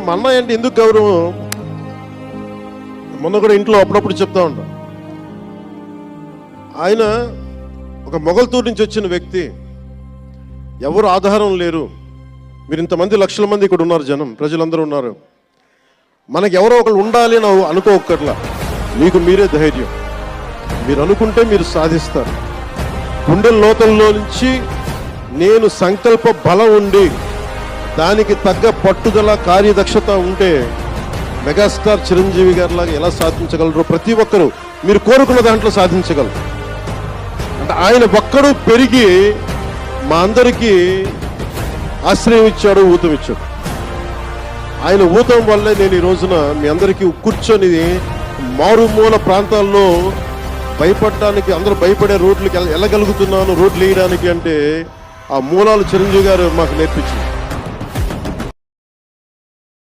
మా అన్నయ్య అంటే ఎందుకు గౌరవం? మొన్న కూడా ఇంట్లో అప్పుడప్పుడు చెప్తా ఉంటాం. ఆయన ఒక మొగల్తూరు నుంచి వచ్చిన వ్యక్తి, ఎవరు ఆధారం లేరు. మీరు ఇంతమంది లక్షల మంది ఇక్కడ ఉన్నారు, జనం ప్రజలందరూ ఉన్నారు. మనకి ఎవరో ఒకళ్ళు ఉండాలి అని అనుకోకర్లా, మీకు మీరే ధైర్యం. మీరు అనుకుంటే మీరు సాధిస్తారు. గుండె లోతుల్లో నుంచి నేను సంకల్ప బలం ఉండి దానికి తగ్గ పట్టుదల కార్యదక్షత ఉంటే మెగాస్టార్ చిరంజీవి గారి లాగా ఎలా సాధించగలరో ప్రతి ఒక్కరూ మీరు కోరుకున్న దాంట్లో సాధించగలరు. అంటే ఆయన ఒక్కడు పెరిగి మా అందరికీ ఆశ్రయం ఇచ్చాడు, ఊతం ఇచ్చాడు. ఆయన ఊతం వల్లే నేను ఈ రోజున మీ అందరికీ కూర్చొని మారుమూల ప్రాంతాల్లో భయపడడానికి, అందరూ భయపడే రోడ్లకి వెళ్ళగలుగుతున్నాను. రోడ్లు వేయడానికి అంటే ఆ మూలాలు చిరంజీవి గారు మాకు నేర్పించింది.